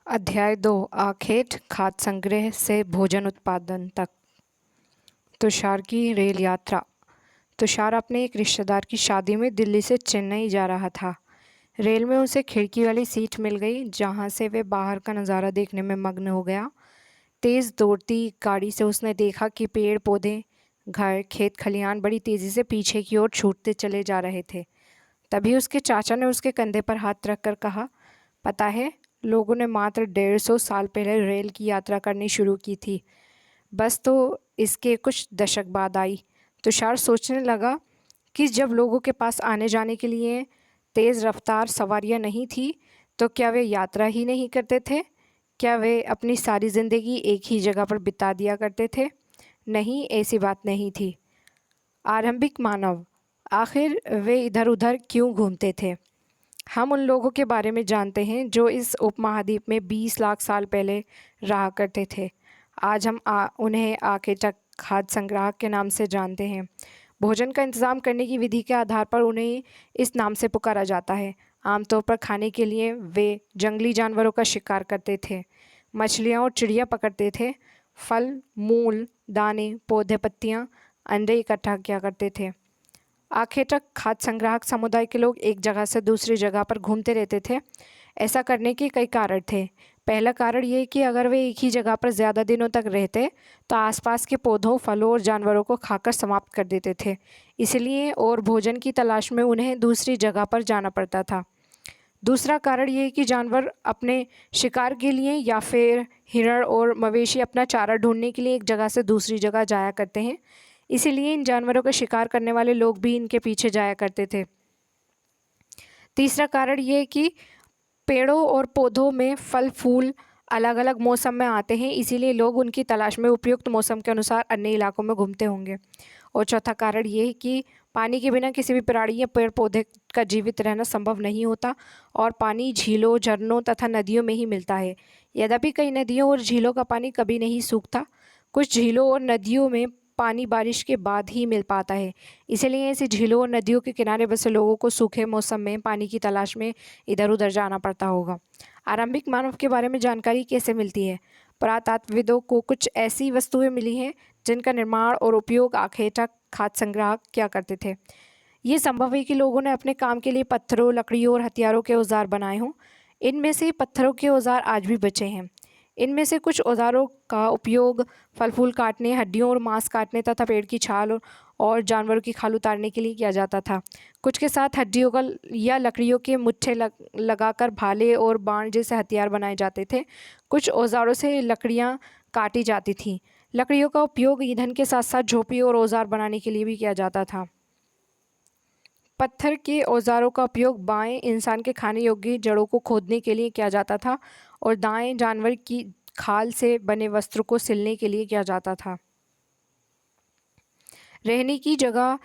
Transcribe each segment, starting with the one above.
अध्याय 2 आखेट खाद्य संग्रह से भोजन उत्पादन तक। तुषार की रेल यात्रा। तुषार अपने एक रिश्तेदार की शादी में दिल्ली से चेन्नई जा रहा था। रेल में उसे खिड़की वाली सीट मिल गई, जहां से वे बाहर का नज़ारा देखने में मग्न हो गया। तेज़ दौड़ती गाड़ी से उसने देखा कि पेड़ पौधे, घर, खेत खलिहान बड़ी तेज़ी से पीछे की ओर छूटते चले जा रहे थे। तभी उसके चाचा ने उसके कंधे पर हाथ रखकर कहा, पता है, लोगों ने मात्र 150 साल पहले रेल की यात्रा करनी शुरू की थी। बस तो इसके कुछ दशक बाद आई। तुषार सोचने लगा कि जब लोगों के पास आने जाने के लिए तेज़ रफ्तार सवारियां नहीं थी, तो क्या वे यात्रा ही नहीं करते थे? क्या वे अपनी सारी ज़िंदगी एक ही जगह पर बिता दिया करते थे? नहीं, ऐसी बात नहीं थी। आरंभिक मानव, आखिर वे इधर उधर क्यों घूमते थे? हम उन लोगों के बारे में जानते हैं जो इस उपमहाद्वीप में 20 लाख साल पहले रहा करते थे। आज हम उन्हें आखेटक खाद्य संग्राहक के नाम से जानते हैं। भोजन का इंतज़ाम करने की विधि के आधार पर उन्हें इस नाम से पुकारा जाता है। आमतौर पर खाने के लिए वे जंगली जानवरों का शिकार करते थे, मछलियाँ और चिड़िया पकड़ते थे, फल, मूल, दाने, पौधे, पत्तियाँ, अंडे इकट्ठा किया करते थे। आखेटक खाद्य संग्राहक समुदाय के लोग एक जगह से दूसरी जगह पर घूमते रहते थे। ऐसा करने के कई कारण थे। पहला कारण ये कि अगर वे एक ही जगह पर ज़्यादा दिनों तक रहते तो आसपास के पौधों, फलों और जानवरों को खाकर समाप्त कर देते थे। इसलिए और भोजन की तलाश में उन्हें दूसरी जगह पर जाना पड़ता था। दूसरा कारण ये है कि जानवर अपने शिकार के लिए या फिर हिरण और मवेशी अपना चारा ढूंढने के लिए एक जगह से दूसरी जगह जाया करते हैं। इसीलिए इन जानवरों का शिकार करने वाले लोग भी इनके पीछे जाया करते थे। तीसरा कारण ये है कि पेड़ों और पौधों में फल फूल अलग अलग मौसम में आते हैं, इसीलिए लोग उनकी तलाश में उपयुक्त मौसम के अनुसार अन्य इलाकों में घूमते होंगे। और चौथा कारण ये है कि पानी के बिना किसी भी प्राणी या पेड़ पौधे का जीवित रहना संभव नहीं होता और पानी झीलों, झरनों तथा नदियों में ही मिलता है। यद्यपि कई नदियों और झीलों का पानी कभी नहीं सूखता, कुछ झीलों और नदियों में पानी बारिश के बाद ही मिल पाता है। इसीलिए ऐसी झीलों और नदियों के किनारे बसे लोगों को सूखे मौसम में पानी की तलाश में इधर उधर जाना पड़ता होगा। आरंभिक मानव के बारे में जानकारी कैसे मिलती है? पुरातत्वविदों को कुछ ऐसी वस्तुएं मिली हैं जिनका निर्माण और उपयोग आखेटक खाद्य संग्राहक किया करते थे। ये संभव है कि लोगों ने अपने काम के लिए पत्थरों, लकड़ियों और हथियारों के औजार बनाए हों। इनमें से पत्थरों के औजार आज भी बचे हैं। इनमें से कुछ औजारों का उपयोग फल फूल काटने, हड्डियों और मांस काटने तथा पेड़ की छाल और जानवरों की खाल उतारने के लिए किया जाता था। कुछ के साथ हड्डियों का या लकड़ियों के मुट्ठे लगाकर भाले और बाण जैसे हथियार बनाए जाते थे। कुछ औजारों से लकड़ियाँ काटी जाती थीं। लकड़ियों का उपयोग ईंधन के साथ साथ झोंपड़ी और औजार बनाने के लिए भी किया जाता था। पत्थर के औजारों का उपयोग बाएं इंसान के खाने योग्य जड़ों को खोदने के लिए किया जाता था और दाएं जानवर की खाल से बने वस्त्र को सिलने के लिए किया जाता था। रहने की जगह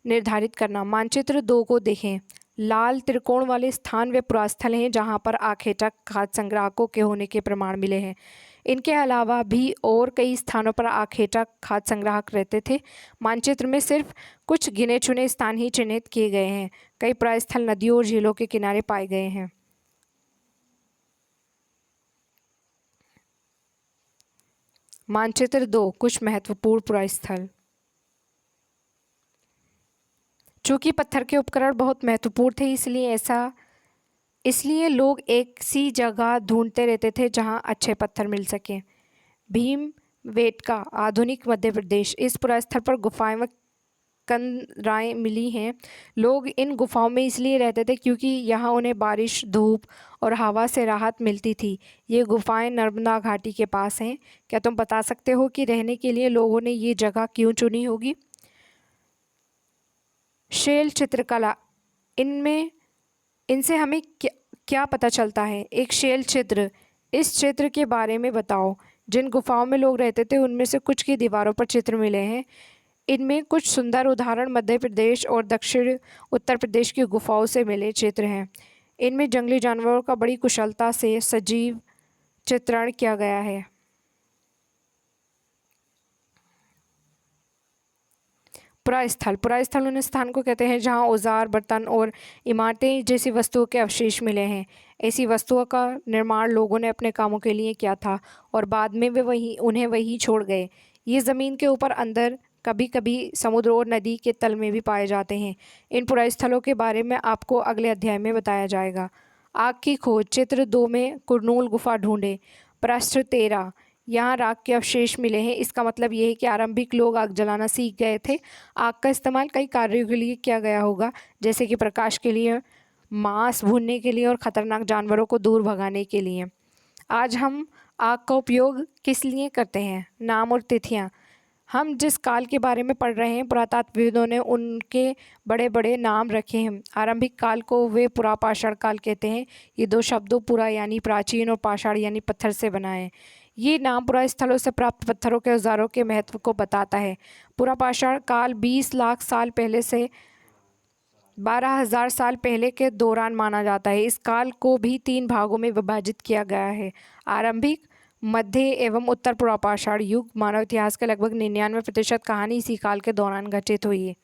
निर्धारित करना। मानचित्र 2 को देखें। लाल त्रिकोण वाले स्थान वे पुरास्थल हैं जहां पर आखेटक खाद्य संग्राहकों के होने के प्रमाण मिले हैं। इनके अलावा भी और कई स्थानों पर आखेटक खाद्य संग्राहक रहते थे। मानचित्र में सिर्फ कुछ गिने चुने स्थान ही चिन्हित किए गए हैं। कई पुरास्थल नदियों और झीलों के किनारे पाए गए हैं। मानचित्र 2 कुछ महत्वपूर्ण पुरास्थल। चूंकि पत्थर के उपकरण बहुत महत्वपूर्ण थे, इसलिए लोग एक सी जगह ढूंढते रहते थे जहां अच्छे पत्थर मिल सकें। भीमबेटका, आधुनिक मध्य प्रदेश। इस पुरास्थल पर गुफाएं व कंदराएं मिली हैं। लोग इन गुफाओं में इसलिए रहते थे क्योंकि यहाँ उन्हें बारिश, धूप और हवा से राहत मिलती थी। ये गुफाएं नर्मदा घाटी के पास हैं। क्या तुम बता सकते हो कि रहने के लिए लोगों ने ये जगह क्यों चुनी होगी? शैल चित्रकला। इनसे हमें क्या पता चलता है? एक शैल चित्र। इस चित्र के बारे में बताओ। जिन गुफाओं में लोग रहते थे उनमें से कुछ की दीवारों पर चित्र मिले हैं। इनमें कुछ सुंदर उदाहरण मध्य प्रदेश और दक्षिण उत्तर प्रदेश की गुफाओं से मिले चित्र हैं। इनमें जंगली जानवरों का बड़ी कुशलता से सजीव चित्रण किया गया है। पुरास्थल, पुरास्थल उन स्थान को कहते हैं जहाँ औजार, बर्तन और इमारतें जैसी वस्तुओं के अवशेष मिले हैं। ऐसी वस्तुओं का निर्माण लोगों ने अपने कामों के लिए किया था और बाद में वे उन्हें वहीं छोड़ गए। ये ज़मीन के ऊपर, अंदर, कभी कभी समुद्र और नदी के तल में भी पाए जाते हैं। इन पुरास्थलों के बारे में आपको अगले अध्याय में बताया जाएगा। आग की खोज, चित्र 2 में कुरनूल गुफा ढूंढे। प्रश्न 13, यहाँ राख के अवशेष मिले हैं। इसका मतलब ये है कि आरंभिक लोग आग जलाना सीख गए थे। आग का इस्तेमाल कई कार्यों के लिए किया गया होगा, जैसे कि प्रकाश के लिए, मांस भूनने के लिए और ख़तरनाक जानवरों को दूर भगाने के लिए। आज हम आग का उपयोग किस लिए करते हैं? नाम और तिथियाँ। हम जिस काल के बारे में पढ़ रहे हैं, पुरातत्वविदों ने उनके बड़े बड़े नाम रखे हैं। आरंभिक काल को वे पुरापाषाण काल कहते हैं। ये दो शब्दों पुरा यानी प्राचीन और पाषाण यानी पत्थर से बना है। ये नाम पुरास्थलों से प्राप्त पत्थरों के औजारों के महत्व को बताता है। पुरापाषाण काल 20 लाख साल पहले से 12,000 साल पहले के दौरान माना जाता है। इस काल को भी 3 भागों में विभाजित किया गया है: आरंभिक, मध्य एवं उत्तर पुरापाषाण युग। मानव इतिहास के लगभग 99% कहानी इसी काल के दौरान घटित हुई है।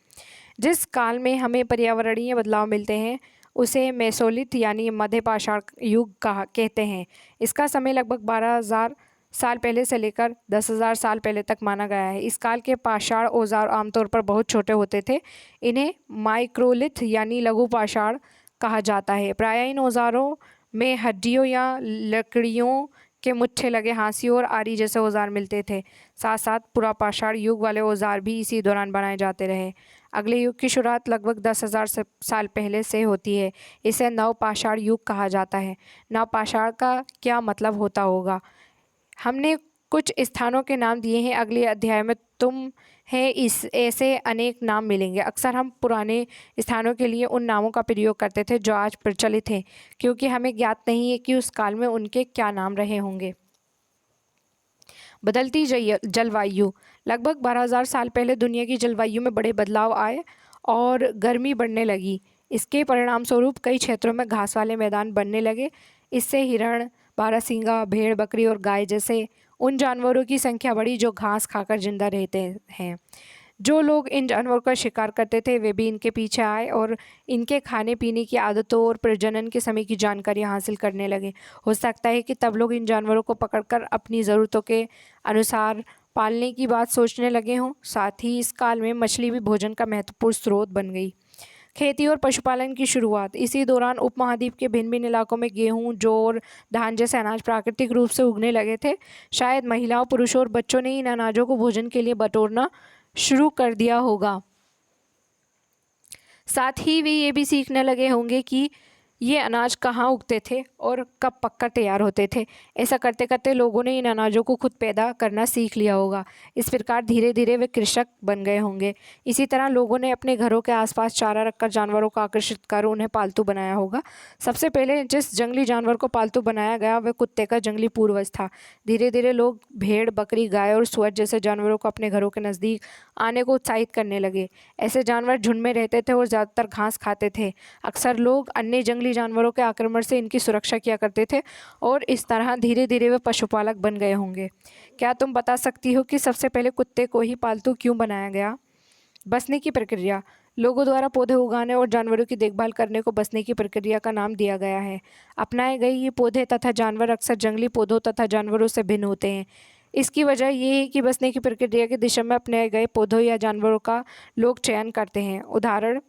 जिस काल में हमें पर्यावरणीय बदलाव मिलते हैं उसे मेसोलिथ यानी मध्य पाषाण युग कहते हैं। इसका समय लगभग 12,000 साल पहले से लेकर 10,000 साल पहले तक माना गया है। इस काल के पाषाण औजार आमतौर पर बहुत छोटे होते थे। इन्हें माइक्रोलिथ यानी लघु पाषाण कहा जाता है। प्रायः इन औजारों में हड्डियों या लकड़ियों के मुट्ठे लगे हांसियों और आरी जैसे औजार मिलते थे। साथ साथ पुरापाषाण युग वाले औजार भी इसी दौरान बनाए जाते रहे। अगले युग की शुरुआत लगभग 10,000 साल पहले से होती है। इसे नवपाषाण युग कहा जाता है। नवपाषाण का क्या मतलब होता होगा? हमने कुछ स्थानों के नाम दिए हैं। अगले अध्याय में ऐसे अनेक नाम मिलेंगे। अक्सर हम पुराने स्थानों के लिए उन नामों का प्रयोग करते थे जो आज प्रचलित हैं, क्योंकि हमें ज्ञात नहीं है कि उस काल में उनके क्या नाम रहे होंगे। बदलती जलवायु। लगभग 12,000 साल पहले दुनिया की जलवायु में बड़े बदलाव आए और गर्मी बढ़ने लगी। इसके परिणाम स्वरूप कई क्षेत्रों में घास वाले मैदान बनने लगे। इससे हिरण, बारहसिंगा, भेड़, बकरी और गाय जैसे उन जानवरों की संख्या बढ़ी जो घास खाकर जिंदा रहते हैं। जो लोग इन जानवरों का शिकार करते थे वे भी इनके पीछे आए और इनके खाने पीने की आदतों और प्रजनन के समय की जानकारी हासिल करने लगे। हो सकता है कि तब लोग इन जानवरों को पकड़कर अपनी ज़रूरतों के अनुसार पालने की बात सोचने लगे हों। साथ ही इस काल में मछली भी भोजन का महत्वपूर्ण स्रोत बन गई। खेती और पशुपालन की शुरुआत। इसी दौरान उपमहाद्वीप के भिन्न भिन्न इलाकों में गेहूं, जौ और धान जैसे अनाज प्राकृतिक रूप से उगने लगे थे। शायद महिलाओं, पुरुषों और बच्चों ने इन अनाजों को भोजन के लिए बटोरना शुरू कर दिया होगा। साथ ही वे ये भी सीखने लगे होंगे कि ये अनाज कहाँ उगते थे और कब पककर तैयार होते थे। ऐसा करते करते लोगों ने इन अनाजों को खुद पैदा करना सीख लिया होगा। इस प्रकार धीरे धीरे वे कृषक बन गए होंगे। इसी तरह लोगों ने अपने घरों के आसपास चारा रखकर जानवरों को आकर्षित कर उन्हें पालतू बनाया होगा। सबसे पहले जिस जंगली जानवर को पालतू बनाया गया वह कुत्ते का जंगली पूर्वज था। धीरे धीरे लोग भेड़, बकरी, गाय और सुअर जैसे जानवरों को अपने घरों के नज़दीक आने को उत्साहित करने लगे। ऐसे जानवर झुंड में रहते थे और ज़्यादातर घास खाते थे। अक्सर लोग अन्य जंगली जानवरों के आक्रमण से इनकी सुरक्षा किया करते थे और इस तरह धीरे धीरे वे पशुपालक बन गए होंगे। क्या तुम बता सकती हो कि सबसे पहले कुत्ते को ही पालतू क्यों बनाया गया? बसने की प्रक्रिया। लोगों द्वारा पौधे उगाने और जानवरों की देखभाल करने को बसने की प्रक्रिया का नाम दिया गया है। अपनाए गए ये पौधे तथा जानवर अक्सर जंगली पौधों तथा जानवरों से भिन्न होते हैं। इसकी वजह यह है कि बसने की प्रक्रिया की दिशा में अपनाए गए पौधों या जानवरों का लोग चयन करते हैं। उदाहरण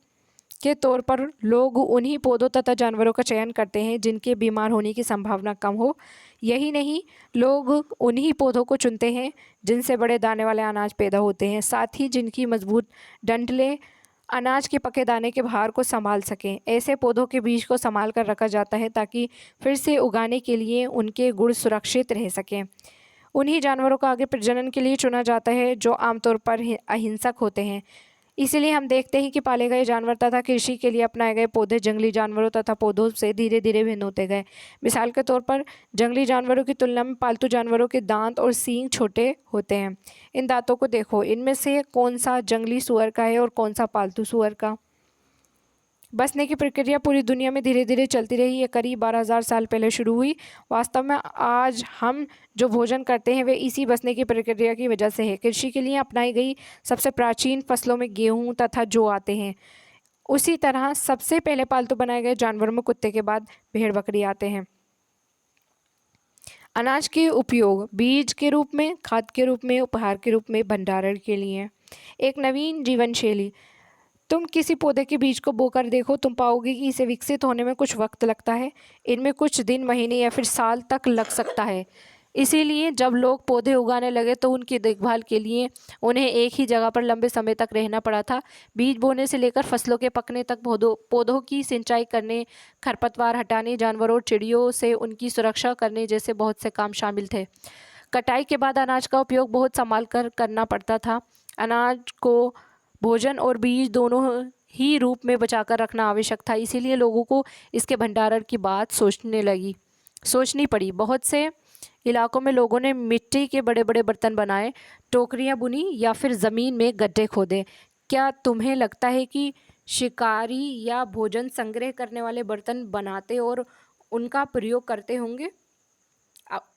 के तौर पर लोग उन्हीं पौधों तथा जानवरों का चयन करते हैं जिनके बीमार होने की संभावना कम हो। यही नहीं, लोग उन्हीं पौधों को चुनते हैं जिनसे बड़े दाने वाले अनाज पैदा होते हैं, साथ ही जिनकी मजबूत डंठलें अनाज के पके दाने के भार को संभाल सकें। ऐसे पौधों के बीज को संभाल कर रखा जाता है ताकि फिर से उगाने के लिए उनके गुण सुरक्षित रह सकें। उन्हीं जानवरों को आगे प्रजनन के लिए चुना जाता है जो आमतौर पर अहिंसक होते हैं। इसीलिए हम देखते हैं कि पाले गए जानवर तथा कृषि के लिए अपनाए गए पौधे जंगली जानवरों तथा पौधों से धीरे धीरे भिन्न होते गए। मिसाल के तौर पर जंगली जानवरों की तुलना में पालतू जानवरों के दांत और सींग छोटे होते हैं। इन दांतों को देखो, इनमें से कौन सा जंगली सुअर का है और कौन सा पालतू सुअर का? बसने की प्रक्रिया पूरी दुनिया में धीरे धीरे चलती रही। ये करीब 12,000 साल पहले शुरू हुई। वास्तव में आज हम जो भोजन करते हैं वे इसी बसने की प्रक्रिया की वजह से है। कृषि के लिए अपनाई गई सबसे प्राचीन फसलों में गेहूँ तथा जौ आते हैं। उसी तरह सबसे पहले पालतू बनाए गए जानवरों में कुत्ते के बाद भेड़ बकरी आते हैं। अनाज के उपयोग बीज के रूप में, खाद के रूप में, उपहार के रूप में, भंडारण के लिए। एक नवीन जीवन शैली। तुम किसी पौधे के बीज को बोकर देखो, तुम पाओगे कि इसे विकसित होने में कुछ वक्त लगता है। इनमें कुछ दिन, महीने या फिर साल तक लग सकता है। इसीलिए जब लोग पौधे उगाने लगे तो उनकी देखभाल के लिए उन्हें एक ही जगह पर लंबे समय तक रहना पड़ा था। बीज बोने से लेकर फसलों के पकने तक पौधों की सिंचाई करने, खरपतवार हटाने, जानवरों और चिड़ियों से उनकी सुरक्षा करने जैसे बहुत से काम शामिल थे। कटाई के बाद अनाज का उपयोग बहुत संभाल कर करना पड़ता था। अनाज को भोजन और बीज दोनों ही रूप में बचाकर रखना आवश्यक था। इसीलिए लोगों को इसके भंडारण की बात सोचनी पड़ी। बहुत से इलाकों में लोगों ने मिट्टी के बड़े बड़े बर्तन बनाए, टोकरियां बुनी या फिर ज़मीन में गड्ढे खोदे। क्या तुम्हें लगता है कि शिकारी या भोजन संग्रह करने वाले बर्तन बनाते और उनका प्रयोग करते होंगे?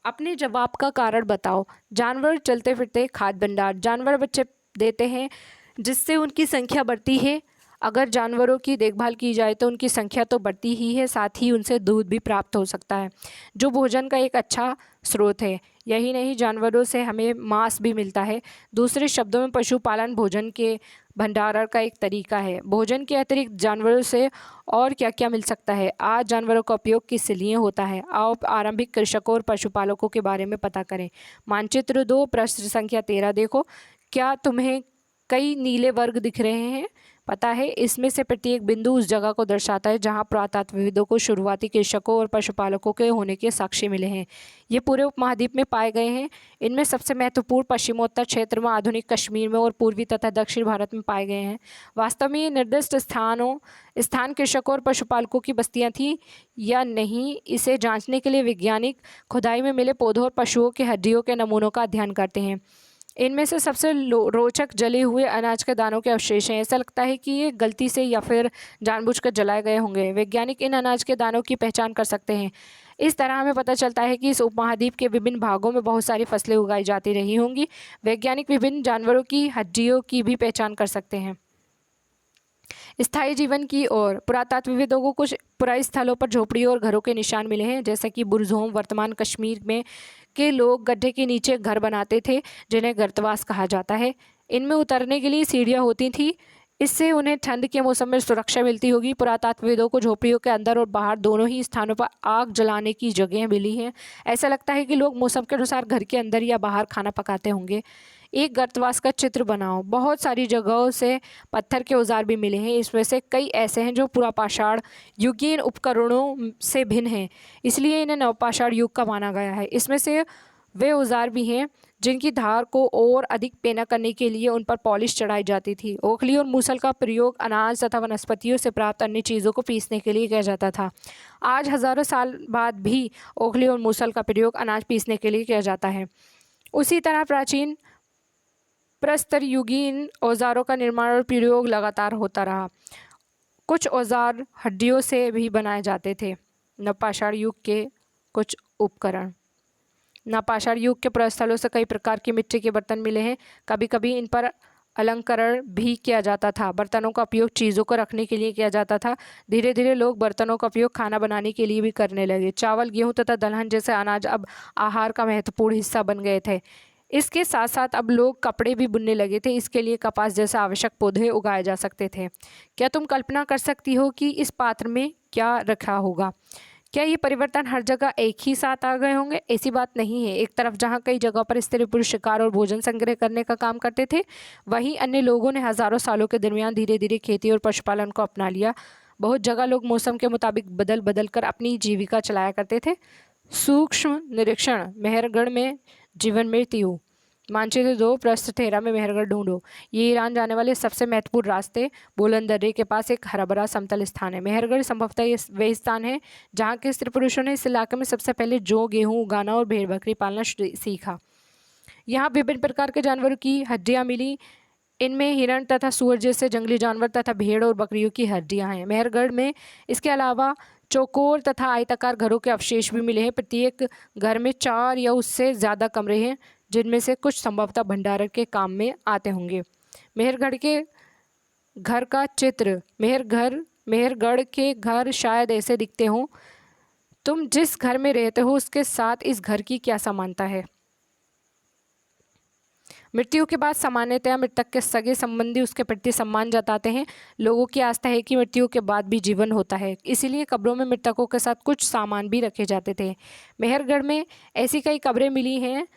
अपने जवाब का कारण बताओ। जानवर चलते फिरते खाद्य भंडार। जानवर बच्चे देते हैं जिससे उनकी संख्या बढ़ती है। अगर जानवरों की देखभाल की जाए तो उनकी संख्या तो बढ़ती ही है, साथ ही उनसे दूध भी प्राप्त हो सकता है जो भोजन का एक अच्छा स्रोत है। यही नहीं, जानवरों से हमें मांस भी मिलता है। दूसरे शब्दों में पशुपालन भोजन के भंडारण का एक तरीका है। भोजन के अतिरिक्त जानवरों से और क्या क्या मिल सकता है? आज जानवरों का उपयोग किस लिए होता है? आओ आरंभिक कृषकों और पशुपालकों के बारे में पता करें। मानचित्र 2 प्रश्न संख्या 13 देखो। क्या तुम्हें कई नीले वर्ग दिख रहे हैं? पता है, इसमें से प्रत्येक बिंदु उस जगह को दर्शाता है जहां पुरातत्वविदों को शुरुआती कृषकों और पशुपालकों के होने के साक्ष्य मिले हैं। ये पूरे उपमहाद्वीप में पाए गए हैं। इनमें सबसे महत्वपूर्ण पश्चिमोत्तर क्षेत्र में, आधुनिक कश्मीर में और पूर्वी तथा दक्षिण भारत में पाए गए हैं। वास्तव में ये निर्दिष्ट स्थान कृषकों और पशुपालकों की बस्तियां थी या नहीं, इसे जांचने के लिए वैज्ञानिक खुदाई में मिले पौधों और पशुओं के हड्डियों के नमूनों का अध्ययन करते हैं। इनमें से सबसे रोचक जले हुए अनाज के दानों के अवशेष हैं। ऐसा लगता है कि ये गलती से या फिर जानबूझकर जलाए गए होंगे। वैज्ञानिक इन अनाज के दानों की पहचान कर सकते हैं। इस तरह हमें पता चलता है कि इस उपमहाद्वीप के विभिन्न भागों में बहुत सारी फसलें उगाई जाती रही होंगी। वैज्ञानिक विभिन्न जानवरों की हड्डियों की भी पहचान कर सकते हैं। स्थायी जीवन की ओर पुरातत्वविदों को कुछ पुराने स्थलों पर झोपड़ियों और घरों के निशान मिले हैं, जैसे कि बुरज़ोम वर्तमान कश्मीर में के लोग गड्ढे के नीचे घर बनाते थे जिन्हें गर्तवास कहा जाता है। इनमें उतरने के लिए सीढ़ियाँ होती थी, इससे उन्हें ठंड के मौसम में सुरक्षा मिलती होगी। पुरातत्वविदों को झोपड़ियों के अंदर और बाहर दोनों ही स्थानों पर आग जलाने की जगह मिली हैं। ऐसा लगता है कि लोग मौसम के अनुसार घर के अंदर या बाहर खाना पकाते होंगे। एक गर्तवास का चित्र बनाओ। बहुत सारी जगहों से पत्थर के औजार भी मिले हैं। इसमें से कई ऐसे हैं जो पुरापाषाण युगीन उपकरणों से भिन्न हैं, इसलिए इन्हें नवपाषाण युग का माना गया है। इसमें से वे औजार भी हैं जिनकी धार को और अधिक पेना करने के लिए उन पर पॉलिश चढ़ाई जाती थी। ओखली और मूसल का प्रयोग अनाज तथा वनस्पतियों से प्राप्त अन्य चीज़ों को पीसने के लिए किया जाता था। आज हज़ारों साल बाद भी ओखली और मूसल का प्रयोग अनाज पीसने के लिए किया जाता है। उसी तरह प्राचीन प्रस्तरयुगीन औजारों का निर्माण और प्रयोग लगातार होता रहा। कुछ औजार हड्डियों से भी बनाए जाते थे। नवपाषाण युग के कुछ उपकरण। नवपाषाण युग के प्रस्थलों से कई प्रकार के मिट्टी के बर्तन मिले हैं। कभी कभी इन पर अलंकरण भी किया जाता था। बर्तनों का उपयोग चीज़ों को रखने के लिए किया जाता था। धीरे धीरे लोग बर्तनों का उपयोग खाना बनाने के लिए भी करने लगे। चावल, गेहूँ तथा दलहन जैसे अनाज अब आहार का महत्वपूर्ण हिस्सा बन गए थे। इसके साथ साथ अब लोग कपड़े भी बुनने लगे थे। इसके लिए कपास जैसे आवश्यक पौधे उगाए जा सकते थे। क्या तुम कल्पना कर सकती हो कि इस पात्र में क्या रखा होगा? क्या ये परिवर्तन हर जगह एक ही साथ आ गए होंगे? ऐसी बात नहीं है। एक तरफ जहाँ कई जगह पर स्त्री पुरुष शिकार और भोजन संग्रह करने का काम करते थे, वहीं अन्य लोगों ने हजारों सालों के दरमियान धीरे धीरे खेती और पशुपालन को अपना लिया। बहुत जगह लोग मौसम के मुताबिक बदल बदल कर अपनी जीविका चलाया करते थे। सूक्ष्म निरीक्षण। मेहरगढ़ में जीवन मृत्यु। मानचित्र 2 प्रश्न 13 में मेहरगढ़ ढूंढो। ये ईरान जाने वाले सबसे महत्वपूर्ण रास्ते बोलन दर्रे के पास एक हरा भरा समतल स्थान है। मेहरगढ़ संभवतः वह स्थान है जहाँ के स्त्री पुरुषों ने इस इलाके में सबसे पहले जौ, गेहूँ उगाना और भेड़ बकरी पालना सीखा। यहाँ विभिन्न प्रकार के जानवरों की हड्डियाँ मिली। इनमें हिरण तथा सूअर जैसे जंगली जानवर तथा भेड़ और बकरियों की हड्डियां हैं। मेहरगढ़ में इसके अलावा चौकोर तथा आयताकार घरों के अवशेष भी मिले हैं। प्रत्येक घर में 4 या उससे ज़्यादा कमरे हैं, जिनमें से कुछ संभवतः भंडारण के काम में आते होंगे। मेहरगढ़ के घर का चित्र। मेहरगढ़ के घर शायद ऐसे दिखते हों। तुम जिस घर में रहते हो उसके साथ इस घर की क्या समानता है? मृत्यु के बाद सामान्यतया मृतक के सगे संबंधी उसके प्रति सम्मान जताते हैं। लोगों की आस्था है कि मृत्यु के बाद भी जीवन होता है, इसीलिए कब्रों में मृतकों के साथ कुछ सामान भी रखे जाते थे। मेहरगढ़ में ऐसी कई कब्रें मिली हैं।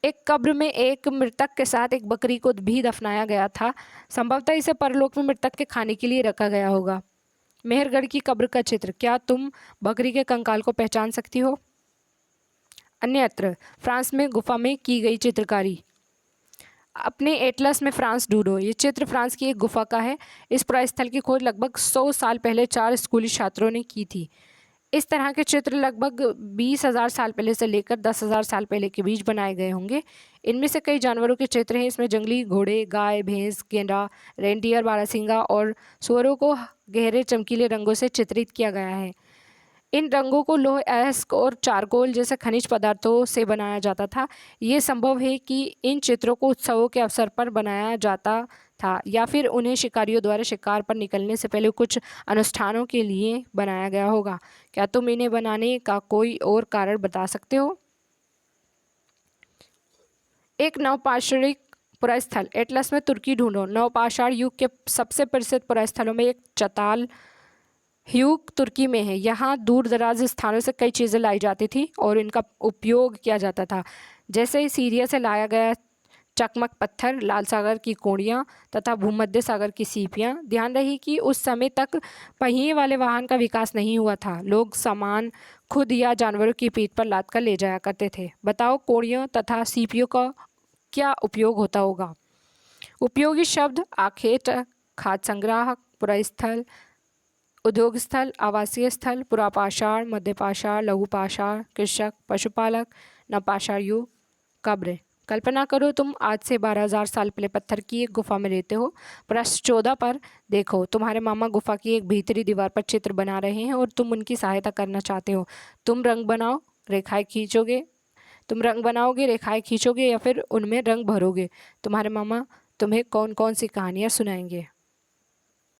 एक कब्र में एक मृतक के साथ एक बकरी को भी दफनाया गया था। संभवतः इसे परलोक में मृतक के खाने के लिए रखा गया होगा। मेहरगढ़ की कब्र का चित्र। क्या तुम बकरी के कंकाल को पहचान सकती हो? अन्यत्र। फ्रांस में गुफा में की गई चित्रकारी। अपने एटलस में फ्रांस ढूंढो। ये चित्र फ्रांस की एक गुफा का है। इस पुरास्थल की खोज लगभग 100 साल पहले 4 स्कूली छात्रों ने की थी। इस तरह के चित्र लगभग 20,000 साल पहले से लेकर 10,000 साल पहले के बीच बनाए गए होंगे। इनमें से कई जानवरों के चित्र हैं। इसमें जंगली घोड़े, गाय, भैंस, गेंडा, रेंडियर, बारहसिंगा और सुअरों को गहरे चमकीले रंगों से चित्रित किया गया है। इन रंगों को लौह अयस्क और चारकोल जैसे खनिज पदार्थों से बनाया जाता था। ये संभव है कि इन चित्रों को उत्सवों के अवसर पर बनाया जाता था या फिर उन्हें शिकारियों द्वारा शिकार पर निकलने से पहले कुछ अनुष्ठानों के लिए बनाया गया होगा। क्या तुम इन्हें बनाने का कोई और कारण बता सकते हो? एक नवपाषाणिक पुरास्थल। एटलस में तुर्की ढूंढो। नवपाषाण युग के सबसे प्रसिद्ध पुरास्थलों में एक चताल ह्यूग तुर्की में है। यहाँ दूर दराज स्थानों से कई चीज़ें लाई जाती थी और इनका उपयोग किया जाता था, जैसे सीरिया से लाया गया चकमक पत्थर, लाल सागर की कोड़ियाँ तथा भूमध्य सागर की सीपियाँ। ध्यान रही कि उस समय तक पहिए वाले वाहन का विकास नहीं हुआ था। लोग सामान खुद या जानवरों की पीठ पर लाद कर ले जाया करते थे। बताओ, कोड़ियों तथा सीपियों का क्या उपयोग होता होगा? उपयोगी शब्द: आखेट, खाद्य संग्राहक, पुरास्थल, उद्योग स्थल, आवासीय स्थल, पुरापाषाण, मध्यपाषाण, लघुपाषाण, कृषक, पशुपालक, नवपाषाण युग, कब्र। कल्पना करो तुम आज से 12,000 साल पहले पत्थर की एक गुफा में रहते हो। प्रश्न 14 पर देखो। तुम्हारे मामा गुफा की एक भीतरी दीवार पर चित्र बना रहे हैं और तुम उनकी सहायता करना चाहते हो। तुम रंग बनाओगे, रेखाएं खींचोगे या फिर उनमें रंग भरोगे? तुम्हारे मामा तुम्हें कौन कौन सी कहानियाँ सुनाएंगे?